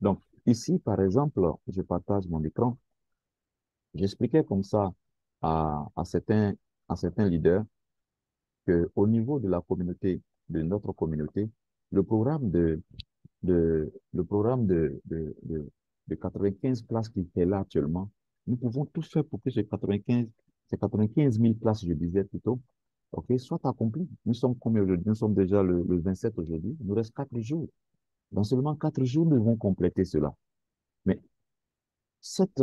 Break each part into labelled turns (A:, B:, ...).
A: Donc, ici, par exemple, je partage mon écran. J'expliquais comme ça à certains leaders qu'au niveau de la communauté, de notre communauté, le programme le programme de 95 places qui est là actuellement, nous pouvons tout faire pour que ces 95 000 places, je disais plutôt, OK, soient accomplies. Nous sommes combien aujourd'hui? Nous sommes déjà le 27 aujourd'hui. Il nous reste 4 jours. Dans seulement 4 jours, nous devons compléter cela. Mais cette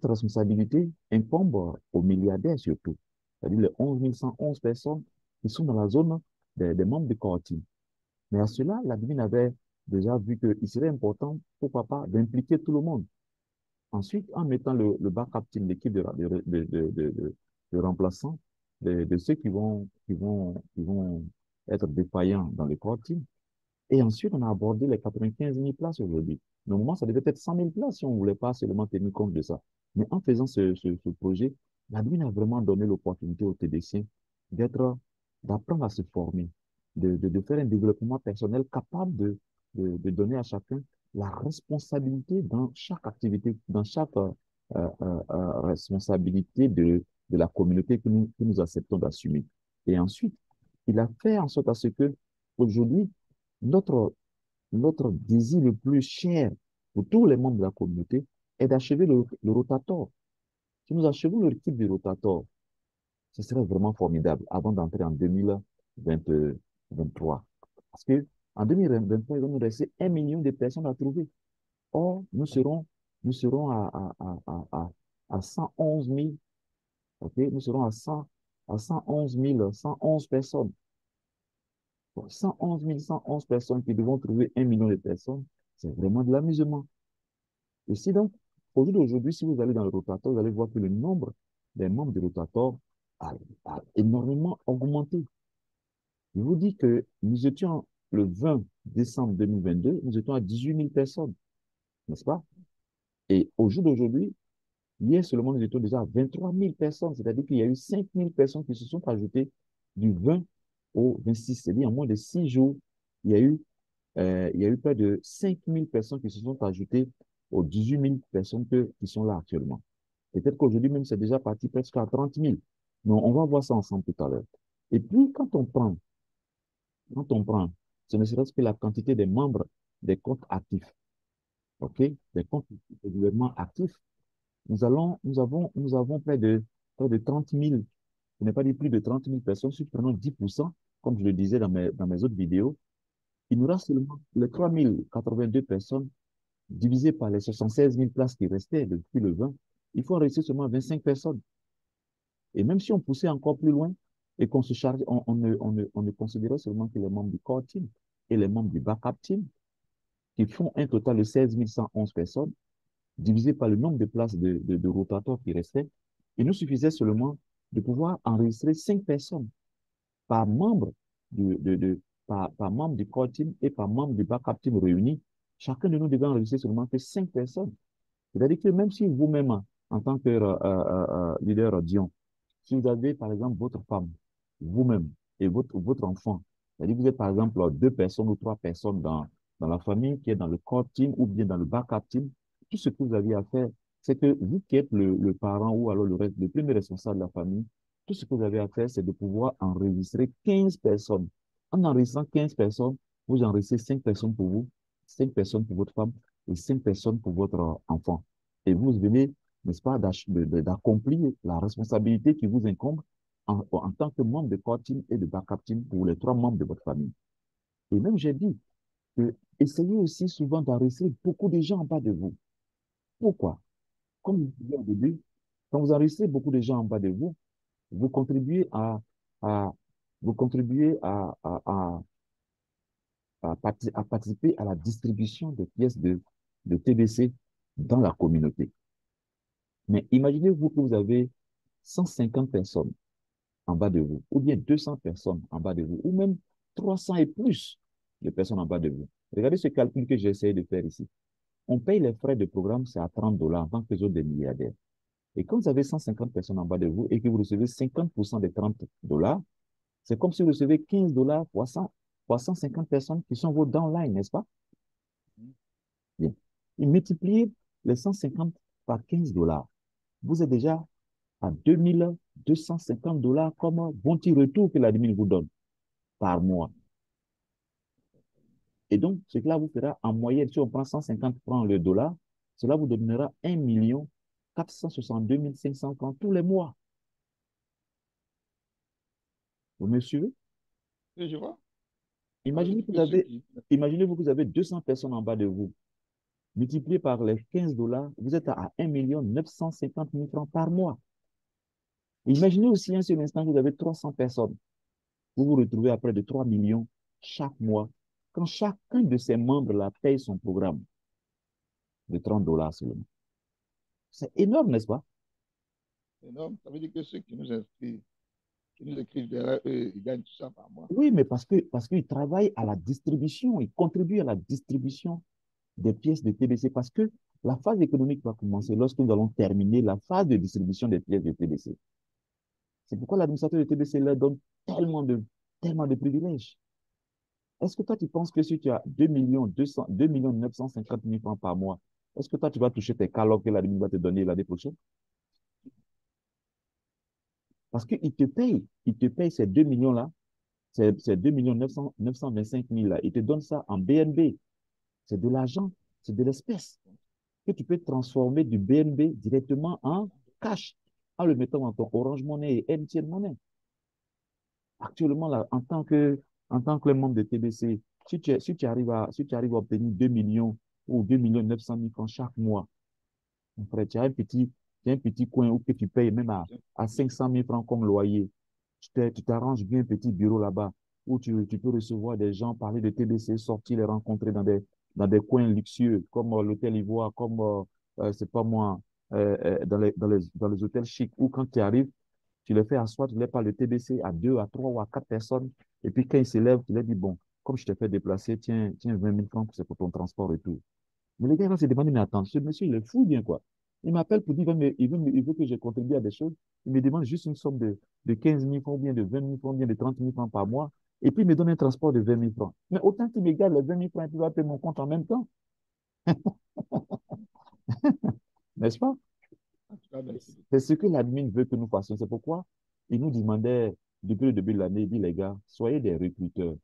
A: responsabilité incombe aux milliardaires surtout, c'est-à-dire les 11 111 personnes qui sont dans la zone des membres du corps team. Mais à cela, l'admin avait déjà vu qu'il serait important, pourquoi pas, d'impliquer tout le monde. Ensuite, en mettant le backup team, l'équipe de remplaçants, de ceux qui vont être défaillants dans le corps team. Et ensuite, on a abordé les 95 000 places aujourd'hui. Normalement, ça devait être 100 000 places si on ne voulait pas seulement tenir compte de ça. Mais en faisant ce projet, l'admin a vraiment donné l'opportunité aux TDC d'être, d'apprendre à se former, de faire un développement personnel capable de donner à chacun la responsabilité dans chaque activité, dans chaque responsabilité de la communauté que nous acceptons d'assumer. Et ensuite, il a fait en sorte à ce que aujourd'hui, notre, notre désir le plus cher pour tous les membres de la communauté est d'achever le rotator. Si nous achevons le kit du rotator, ce serait vraiment formidable avant d'entrer en 2023. Parce que en 2023, il va nous rester 1 million de personnes à trouver. Or, nous serons à 111 000, ok? Nous serons à 111 000, 111 personnes. Bon, 111 111 personnes qui devront trouver 1 million de personnes, c'est vraiment de l'amusement. Et si donc, au jour d'aujourd'hui, si vous allez dans le rotateur, vous allez voir que le nombre des membres du rotateur a énormément augmenté. Je vous dis que nous étions le 20 décembre 2022, nous étions à 18 000 personnes, n'est-ce pas? Et au jour d'aujourd'hui, hier seulement, nous étions déjà à 23 000 personnes, c'est-à-dire qu'il y a eu 5 000 personnes qui se sont ajoutées du 20 au 26, c'est-à-dire en moins de 6 jours, il y a eu il y a eu près de 5 000 personnes qui se sont ajoutées aux 18 000 personnes qui sont là actuellement. Peut-être qu'aujourd'hui même, c'est déjà parti presque à 30 000. Mais on va voir ça ensemble tout à l'heure. Et puis, quand on prend, ce ne serait-ce que la quantité des membres des comptes actifs, OK? Des comptes régulièrement actifs, nous avons près de 30 000, je n'ai pas dit plus de 30 000 personnes, si prenons 10%, comme je le disais dans mes autres vidéos, il nous reste seulement les 3 082 personnes divisé par les 76 000 places qui restaient depuis le 20, il faut en rester seulement 25 personnes. Et même si on poussait encore plus loin et qu'on se charge, on ne considérait seulement que les membres du core team et les membres du backup team, qui font un total de 16 111 personnes, divisé par le nombre de places de rotateurs qui restaient, il nous suffisait seulement de pouvoir enregistrer 5 personnes par membre par membre du core team et par membre du backup team réunis. Chacun de nous devait enregistrer seulement que 5 personnes. C'est-à-dire que même si vous-même, en tant que leader Dion, si vous avez par exemple votre femme, vous-même et votre enfant, c'est-à-dire que vous êtes par exemple 2 personnes ou 3 personnes dans la famille qui est dans le core team ou bien dans le backup team, tout ce que vous avez à faire, c'est que vous qui êtes le parent ou alors le premier responsable de la famille, tout ce que vous avez à faire, c'est de pouvoir enregistrer 15 personnes. En enregistrant 15 personnes, vous enregistrez 5 personnes pour vous, 5 personnes pour votre femme et 5 personnes pour votre enfant. Et vous venez, n'est-ce pas, d'accomplir la responsabilité qui vous incombe en tant que membre de core team et de backup team pour les 3 membres de votre famille. Et même, j'ai dit que essayez aussi souvent d'enregistrer beaucoup de gens en bas de vous. Pourquoi? Comme je disais au début, quand vous enregistrez beaucoup de gens en bas de vous, vous contribuez à, vous contribuez à participer à la distribution des pièces de TDC dans la communauté. Mais imaginez-vous que vous avez 150 personnes en bas de vous, ou bien 200 personnes en bas de vous, ou même 300 et plus de personnes en bas de vous. Regardez ce calcul que j'ai essayé de faire ici. On paye les frais de programme, c'est à 30 dollars en tant que zone des milliardaires. Et quand vous avez 150 personnes en bas de vous et que vous recevez 50% des 30 dollars, c'est comme si vous recevez 15 dollars fois 100, fois 150 personnes qui sont vos downline, n'est-ce pas? Bien. Et multipliez les 150 par 15 dollars. Vous êtes déjà à 2250 dollars comme bon petit retour que l'admin vous donne par mois. Et donc, ce que là vous fera en moyenne, si on prend 150 francs le dollar, cela vous donnera 1 462 500 francs tous les mois. Vous me suivez?
B: Et je vois. Alors, je
A: Imaginez
B: dis
A: que
B: que ceux qui...
A: imaginez-vous que vous avez 200 personnes en bas de vous. Multiplié par les 15 dollars, vous êtes à 1 950 000 francs par mois. Imaginez aussi un seul instant que vous avez 300 personnes. Vous vous retrouvez à près de 3 millions chaque mois quand chacun de ces membres-là paye son programme de 30 dollars seulement. C'est énorme, n'est-ce pas?
B: C'est énorme. Ça veut dire que ceux qui nous inscrivent, qui nous écrivent derrière eux, ils gagnent tout ça par mois.
A: Oui, mais parce qu'ils travaillent à la distribution, ils contribuent à la distribution des pièces de TBC parce que la phase économique va commencer lorsque nous allons terminer la phase de distribution des pièces de TBC. C'est pourquoi l'administrateur de TBC leur donne tellement de privilèges. Est-ce que toi, tu penses que si tu as 2 millions 950 000 francs par mois, est-ce que toi, tu vas toucher tes calottes que l'admin va te donner l'année prochaine? Parce il te paye ces 2 millions-là, ces 2 millions 925 000 là, il te donne ça en BNB. C'est de l'argent, c'est de l'espèce que tu peux transformer du BNB directement en cash en le mettant dans ton Orange Money et MTN Money. Actuellement, là, en tant que membre de TBC, si tu arrives à obtenir 2 millions ou 2 millions 900 000 francs chaque mois, mon frère, tu as un petit coin où que tu payes même à 500 000 francs comme loyer. Tu t'arranges bien un petit bureau là-bas où tu peux recevoir des gens, parler de TBC, sortir, les rencontrer dans des coins luxueux comme l'hôtel Ivoire, comme, c'est pas moi, dans les hôtels chics où quand tu arrives, tu les fais asseoir, tu les parles de TBC à deux, à trois ou à quatre personnes. Et puis quand ils se lèvent, tu leur dis, bon, comme je t'ai fait déplacer, tiens 20 000 francs, c'est pour ton transport et tout. Mais les gars vont se demander, mais attends, ce monsieur, il est fou bien, quoi. Il m'appelle pour dire, il veut que je contribue à des choses. Il me demande juste une somme de 15 000 francs, bien de 20 000 francs, bien de 30 000 francs par mois. Et puis, il me donne un transport de 20 000 francs. Mais autant qu'il me garde les 20 000 francs, il va payer mon compte en même temps. N'est-ce pas?
B: En tout cas, merci beaucoup.
A: C'est ce que l'admin veut que nous fassions. C'est pourquoi il nous demandait, depuis le début de l'année, il dit, les gars, soyez des recruteurs.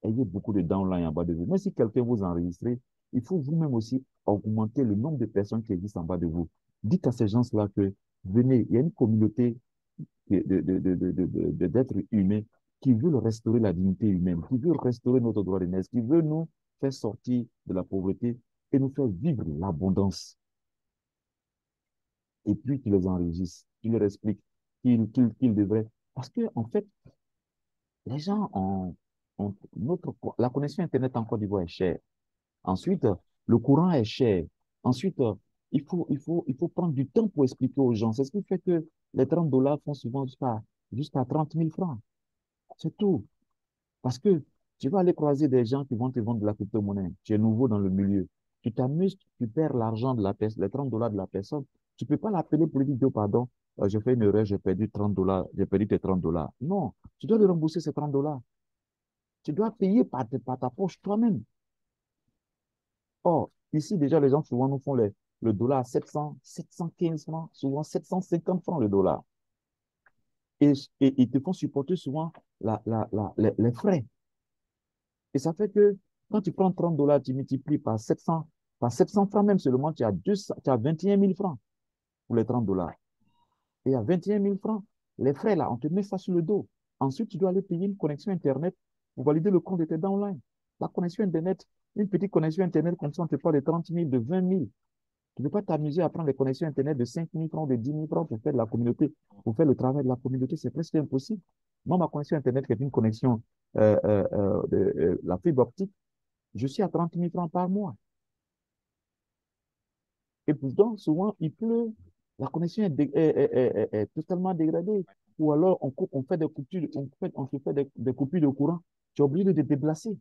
A: Ayez beaucoup de downline en bas de vous. Même si quelqu'un vous enregistre, il faut vous-même aussi augmenter le nombre de personnes qui existent en bas de vous. Dites à ces gens-là que venez, il y a une communauté d'êtres humains qui veulent restaurer la dignité humaine, qui veulent restaurer notre droit de naissance, qui veut nous faire sortir de la pauvreté et nous faire vivre l'abondance. Et puis tu les enregistres, tu leur expliques qu'ils devraient. Parce que, en fait, les gens la connexion Internet en Côte d'Ivoire est chère. Ensuite, le courant est cher. Ensuite, il faut prendre du temps pour expliquer aux gens. C'est ce qui fait que les 30 dollars font souvent jusqu'à 30 000 francs. C'est tout. Parce que tu vas aller croiser des gens qui vont te vendre de la crypto-monnaie. Tu es nouveau dans le milieu. Tu t'amuses, tu perds l'argent de la personne, les 30 dollars de la personne. Tu ne peux pas l'appeler pour lui dire, oh, pardon, j'ai fait une erreur, j'ai perdu 30 dollars, j'ai perdu tes 30 dollars. Non, tu dois lui rembourser ces 30 dollars. Tu dois payer par ta poche toi-même. Or, ici, déjà, les gens souvent nous font le dollar à 715 francs, souvent 750 francs le dollar. Et, et ils te font supporter souvent les frais. Et ça fait que quand tu prends 30 dollars, tu multiplies par 700 francs même seulement, tu as 21 000 francs pour les 30 dollars. Et à 21 000 francs, les frais là, on te met ça sur le dos. Ensuite, tu dois aller payer une connexion Internet pour valider le compte de tes downline. La connexion Internet, une petite connexion Internet comme ça, on te parle de 30 000, de 20 000. Tu ne peux pas t'amuser à prendre les connexions Internet de 5 000 francs, de 10 000 francs pour faire de la communauté, pour faire le travail de la communauté. C'est presque impossible. Moi, ma connexion Internet, qui est une connexion de la fibre optique, je suis à 30 000 francs par mois. Et pourtant, souvent, il pleut, la connexion est totalement dégradée. Ou alors, on fait des coupures, on se fait des coupures de courant. Tu es obligé de te déplacer.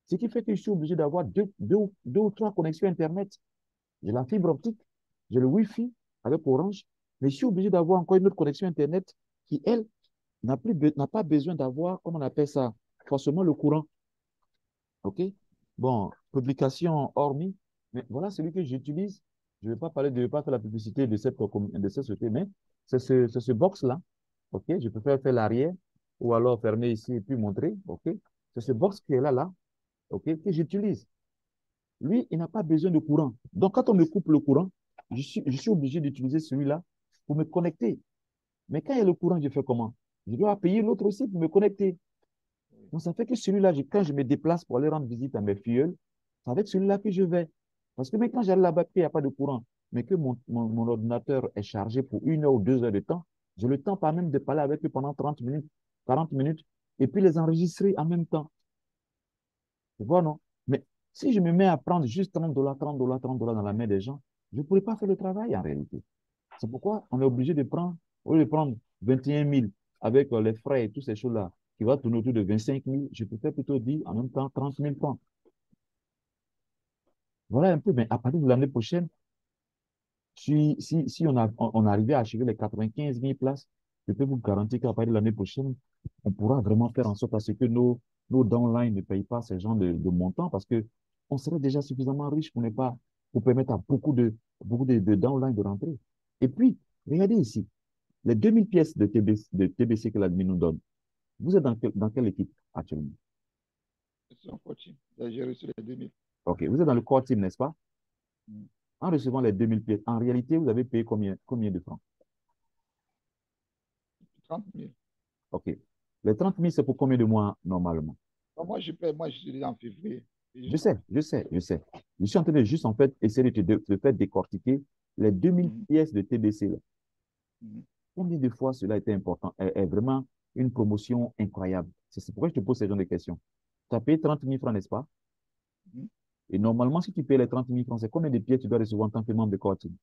A: Ce qui fait que je suis obligé d'avoir deux ou trois connexions Internet. J'ai la fibre optique, j'ai le Wi-Fi avec Orange, mais je suis obligé d'avoir encore une autre connexion Internet qui, elle, n'a pas besoin d'avoir, comment on appelle ça, forcément le courant. OK? Bon, publication hormis. Mais voilà celui que j'utilise. Je ne vais pas parler, je vais pas faire la publicité de cette société, mais c'est ce box-là. OK? Je peux faire l'arrière ou alors fermer ici et puis montrer. OK? C'est ce box qui est là, OK? Que j'utilise. Lui, il n'a pas besoin de courant. Donc, quand on me coupe le courant, je suis obligé d'utiliser celui-là pour me connecter. Mais quand il y a le courant, je fais comment? Je dois payer l'autre aussi pour me connecter.
B: Oui.
A: Donc, ça fait que celui-là, quand je me déplace pour aller rendre visite à mes filles, c'est avec celui-là que je vais. Parce que même quand j'allais là-bas, il n'y a pas de courant, mais que mon ordinateur est chargé pour 1 heure ou 2 heures de temps, j'ai le temps pas même de parler avec eux pendant 30 minutes, 40 minutes, et puis les enregistrer en même temps. Tu vois, non? Mais si je me mets à prendre juste 30 dollars, 30 dollars, 30 dollars dans la main des gens, je ne pourrais pas faire le travail en réalité. C'est pourquoi on est obligé de prendre, au lieu de prendre 21 000 avec les frais et toutes ces choses-là, qui va tourner autour de 25 000, je préfère plutôt dire en même temps 30 000 francs. Voilà un peu, mais à partir de l'année prochaine, si on arrivait à achever les 95 000 places, je peux vous garantir qu'à partir de l'année prochaine, on pourra vraiment faire en sorte à ce que nos downlines ne payent pas ce genre de montants parce que on serait déjà suffisamment riche pour ne pas, pour permettre à beaucoup de downlines de rentrer. Et puis, regardez ici, les 2000 pièces de TBC que l'admin nous donne. Vous êtes dans quelle équipe actuellement?
B: C'est un coaching. J'ai reçu les 2000.
A: OK, vous êtes dans le core team, n'est-ce pas?
B: Mm.
A: En recevant les 2000 pièces, en réalité, vous avez payé combien de francs?
B: 30 000.
A: OK. Les 30 000, c'est pour combien de mois normalement?
B: Donc, moi, je paie, moi, je suis déjà en février. Et
A: Je sais, je sais, je sais. Je suis en train de juste, en fait, essayer de faire décortiquer les 2000
B: Mhm,
A: pièces de TBC là.
B: mhm.
A: Combien de fois cela a été important, est vraiment une promotion incroyable. C'est pourquoi je te pose ce genre de questions. Tu as payé 30 000 francs, n'est-ce pas?
B: Mhm.
A: Et normalement, si tu payes les 30 000 francs, c'est combien de pièces tu dois recevoir en tant que membre de core team?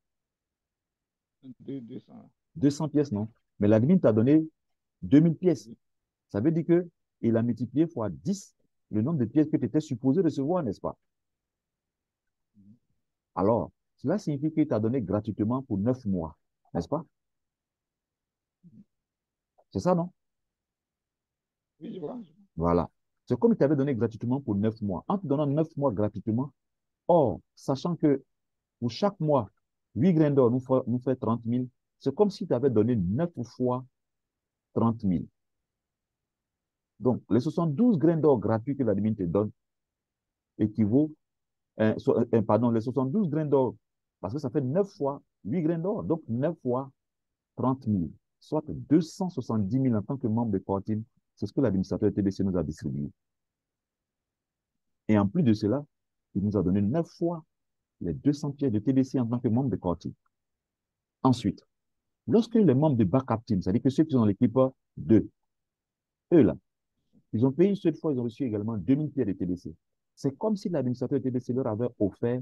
B: 200.
A: 200 pièces, non? Mais l'admin t'a donné 2000 pièces.
B: Oui.
A: Ça veut dire que il a multiplié fois 10 le nombre de pièces que tu étais supposé recevoir, n'est-ce pas?
B: Mhm.
A: Alors, cela signifie qu'il t'a donné gratuitement pour 9 mois, n'est-ce pas?
B: Mhm.
A: C'est ça, non?
B: Oui, je vois.
A: Voilà. C'est comme il t'avait donné gratuitement pour 9 mois. En te donnant 9 mois gratuitement, or, sachant que pour chaque mois, 8 grains d'or nous fait 30 000, c'est comme si tu avais donné 9 fois 30 000. Donc, les 72 grains d'or gratuits que l'admin te donne équivaut, pardon, les 72 grains d'or, parce que ça fait 9 fois 8 grains d'or, donc 9 fois 30 000, soit 270 000 en tant que membre de Quartile. C'est ce que l'administrateur TBC nous a distribué. Et en plus de cela, il nous a donné 9 fois les 200 pièces de TBC en tant que membre de Quartile. Ensuite, lorsque les membres de backup team, c'est-à-dire que ceux qui sont dans l'équipe 2, eux là, ils ont payé une seule fois, ils ont reçu également 2000 pièces de TBC. C'est comme si l'administrateur TBC leur avait offert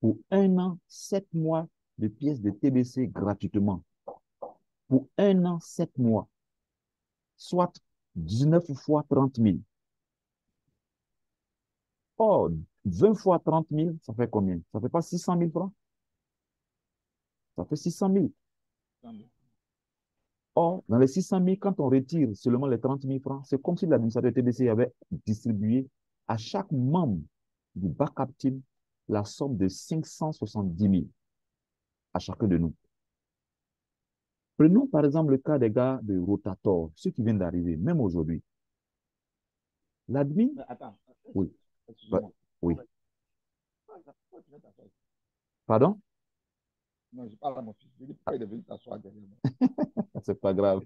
A: pour 1 an, 7 mois de pièces de TBC gratuitement. Pour 1 an, 7 mois, soit 19 fois 30 000. Or, 20 fois 30 000, ça fait combien? Ça fait pas 600 000 francs? Ça fait 600 000. Or, dans les 600 000, quand on retire seulement les 30 000 francs, c'est comme si l'administrateur TDC avait distribué à chaque membre du backup team la somme de 570 000 à chacun de nous. Prenons par exemple le cas des gars de Rotator, ceux qui viennent d'arriver, même aujourd'hui. L'admin,
B: Mais attends,
A: oui, bah,
B: excuse-moi.
A: oui. Pardon?
B: Non, je parle à mon fils. Je dis pourquoi il est venu t'asseoir derrière moi.
A: C'est pas grave.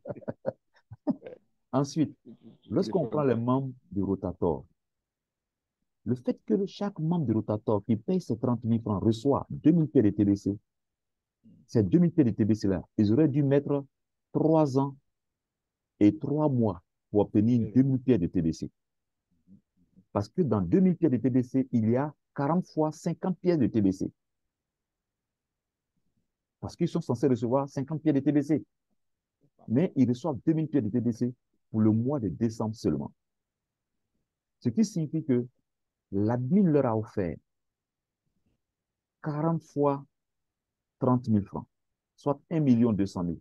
A: Ensuite,
B: Tu
A: lorsqu'on prend
B: téléphones
A: les
B: pas.
A: membres du Rotator, le fait que chaque membre du Rotator qui paye ses 30 000 francs reçoit 2000 paires de TDC, ces 2000 paires de TBC-là, ils auraient dû mettre 3 ans et 3 mois pour obtenir
B: Oui,
A: 2000 paires de TBC. Parce que dans 2000 pièces de TBC, il y a 40 fois 50 pièces de TBC. Parce qu'ils sont censés recevoir 50 pièces de TBC. Mais ils reçoivent 2000 pièces de TBC pour le mois de décembre seulement. Ce qui signifie que l'admin leur a offert 40 fois 30 000 francs, soit 1 200 000.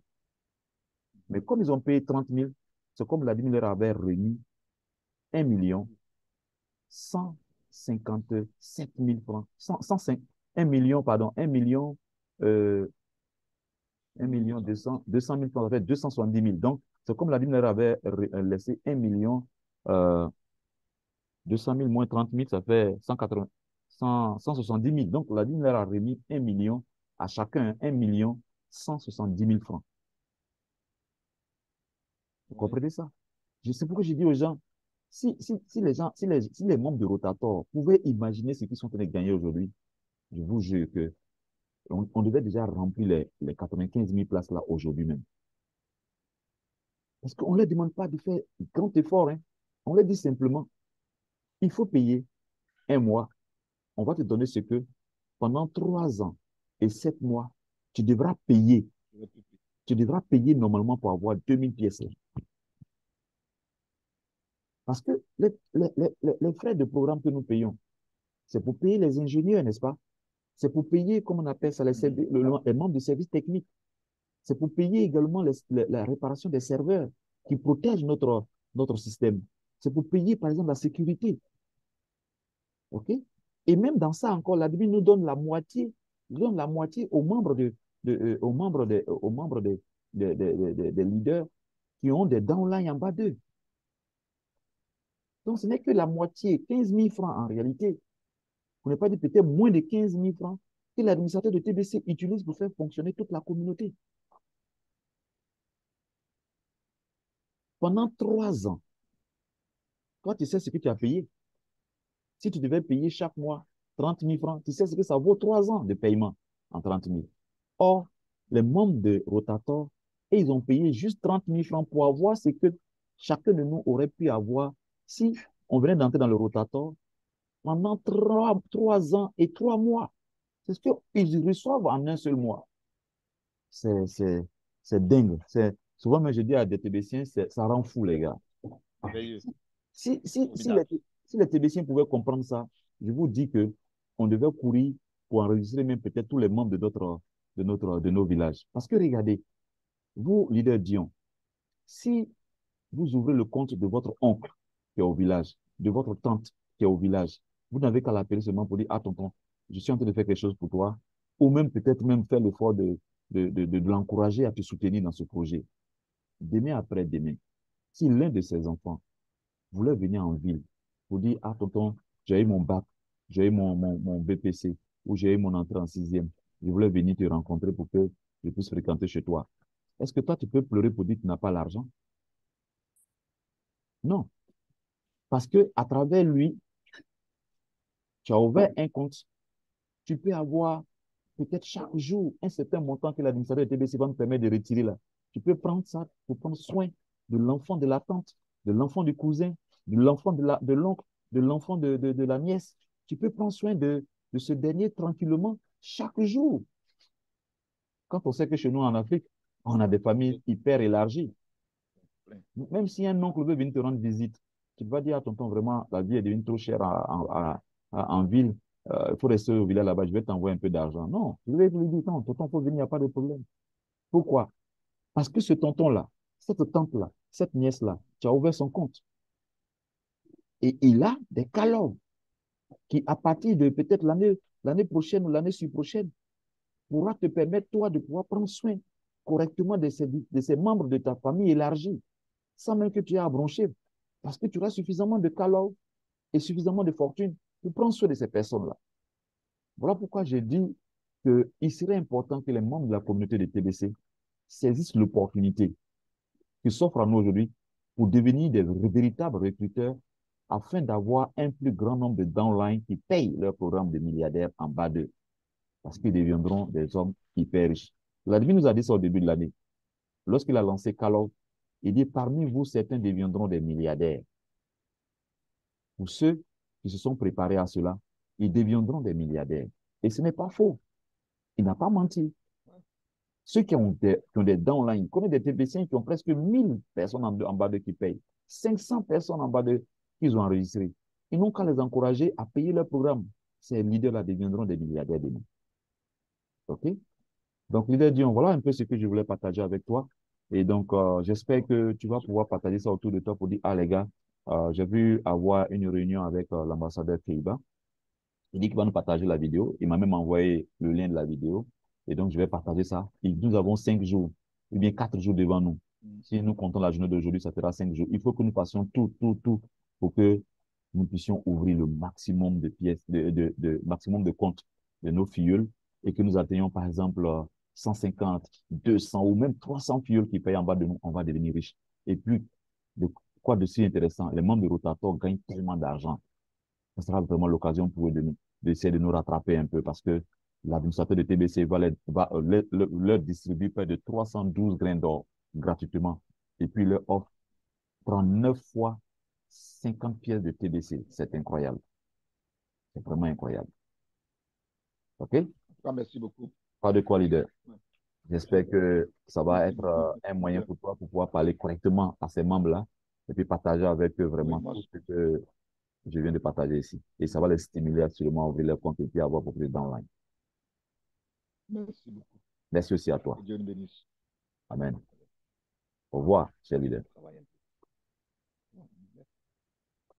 A: Mais comme ils ont payé 30 000, c'est comme l'admin leur avait remis 1 157 000 francs, 1 million, pardon, 1 million 200 000 francs, ça fait 270 000. Donc, c'est comme la dîme leur avait laissé 1 million 200 000 moins 30 000, ça fait 180, 170 000. Donc, la dîme leur a remis 1 million à chacun, 1 million 170 000 francs. Vous comprenez ça? C'est pourquoi j'ai dit aux gens, si les gens, si les membres de Rotator pouvaient imaginer ce qu'ils sont en train de gagner aujourd'hui, je vous jure que on devait déjà remplir les 95 000 places là aujourd'hui même. Parce qu'on ne leur demande pas de faire grand effort, hein. On leur dit simplement, il faut payer un mois. On va te donner ce que pendant 3 ans et 7 mois, tu devras payer. Tu devras payer normalement pour avoir 2000 pièces. Parce que les frais de programme que nous payons, c'est pour payer les ingénieurs, n'est-ce pas? C'est pour payer, comme on appelle ça, les membres du service technique. C'est pour payer également la réparation des serveurs qui protègent notre système. C'est pour payer, par exemple, la sécurité. OK? Et même dans ça encore, l'admin nous donne la moitié aux membres aux membres des leaders qui ont des downlines en bas d'eux. Donc, ce n'est que la moitié, 15 000 francs en réalité. Pour ne pas dire peut-être moins de 15 000 francs que l'administrateur de TBC utilise pour faire fonctionner toute la communauté. Pendant 3 ans, toi, tu sais ce que tu as payé. Si tu devais payer chaque mois 30 000 francs, tu sais ce que ça vaut 3 ans de paiement en 30 000. Or, les membres de Rotator, ils ont payé juste 30 000 francs pour avoir ce que chacun de nous aurait pu avoir si on venait d'entrer dans le Rotator pendant 3 ans et 3 mois. C'est ce qu'ils reçoivent en un seul mois. C'est dingue. Souvent, mais je dis à des TBCiens, ça rend fou, les gars. Si, si, si, les, si les TBCiens pouvaient comprendre ça, je vous dis que on devait courir pour enregistrer même peut-être tous les membres de nos villages. Parce que regardez, vous, leader Dion, si vous ouvrez le compte de votre oncle qui est au village, de votre tante qui est au village, vous n'avez qu'à l'appeler seulement pour dire, ah tonton, je suis en train de faire quelque chose pour toi, ou même peut-être même faire l'effort de l'encourager à te soutenir dans ce projet. Demain après demain, si l'un de ses enfants voulait venir en ville pour dire, ah tonton, j'ai eu mon bac, j'ai eu mon BPC, ou j'ai eu mon entrée en sixième, je voulais venir te rencontrer pour que je puisse fréquenter chez toi. Est-ce que toi, tu peux pleurer pour dire que tu n'as pas l'argent? Non. Parce que à travers lui, tu as ouvert un compte. Tu peux avoir peut-être chaque jour un certain montant que l'administrateur de TBC va nous permettre de retirer là. Tu peux prendre ça pour prendre soin de l'enfant de la tante, de l'enfant du cousin, de l'enfant de l'oncle, de l'enfant de la nièce. Tu peux prendre soin de ce dernier tranquillement chaque jour. Quand on sait que chez nous en Afrique, on a des familles hyper élargies. Même si un oncle veut venir te rendre visite, tu vas dire à tonton, vraiment, la vie est devenue trop chère en ville. Il faut rester au village là-bas, je vais t'envoyer un peu d'argent. Non, je vais lui dire, non, tonton, il faut venir, il n'y a pas de problème. Pourquoi? Parce que ce tonton-là, cette tante-là, cette nièce-là, tu as ouvert son compte. Et il a des calors qui, à partir de peut-être l'année prochaine ou l'année prochaine, pourra te permettre, toi, de pouvoir prendre soin correctement de ces membres de ta famille élargie, sans même que tu aies à broncher. Parce que tu auras suffisamment de calors et suffisamment de fortune pour prendre soin de ces personnes-là. Voilà pourquoi j'ai dit qu'il serait important que les membres de la communauté de TBC saisissent l'opportunité qui s'offre à nous aujourd'hui pour devenir des véritables recruteurs afin d'avoir un plus grand nombre de downlines qui payent leur programme de milliardaires en bas d'eux parce qu'ils deviendront des hommes hyper riches. Vladimir nous a dit ça au début de l'année. Lorsqu'il a lancé Kalov, il dit parmi vous, certains deviendront des milliardaires. Pour ceux qui se sont préparés à cela, ils deviendront des milliardaires. Et ce n'est pas faux. Il n'a pas menti. Ceux qui ont des downlines, comme des TBC qui ont presque 1000 personnes en bas d'eux qui payent, 500 personnes en bas d'eux qu'ils ont enregistrées. Ils n'ont qu'à les encourager à payer leur programme. Ces leaders-là deviendront des milliardaires demain. OK? Donc, leader Dion, voilà un peu ce que je voulais partager avec toi. Et donc, j'espère que tu vas pouvoir partager ça autour de toi pour dire, ah les gars, j'ai vu avoir une réunion avec l'ambassadeur Pays-Bas. Il dit qu'il va nous partager la vidéo. Il m'a même envoyé le lien de la vidéo. Et donc, je vais partager ça. Et nous avons 5 jours, ou bien 4 jours devant nous. Si nous comptons la journée d'aujourd'hui, ça fera 5 jours. Il faut que nous fassions tout pour que nous puissions ouvrir le maximum de pièces, maximum de comptes de nos filleuls et que nous atteignions, par exemple, 150, 200 ou même 300 filleuls qui payent en bas de nous, on va devenir riches. Et puis, de, quoi de si intéressant, les membres de Rotator gagnent tellement d'argent. Ce sera vraiment l'occasion pour eux d'essayer de nous rattraper un peu parce que l'administrateur de TBC leur distribuer près de 312 grains d'or gratuitement et puis leur offre 39 fois 50 pièces de TBC. C'est incroyable. C'est vraiment incroyable. OK?
B: En tout cas, merci beaucoup.
A: Pas de quoi, leader.
B: Ouais.
A: J'espère que ça va
B: Merci
A: être
B: beaucoup.
A: un moyen pour toi pour pouvoir parler correctement à ces membres-là et puis partager avec eux
B: Oui,
A: vraiment
B: moi,
A: tout ce que je viens de partager ici. Et ça va les stimuler absolument à ouvrir leur compte et puis à avoir beaucoup d'online.
B: merci beaucoup.
A: Merci aussi à
B: Que
A: toi.
B: Dieu nous bénisse.
A: Amen. Au revoir, cher leader.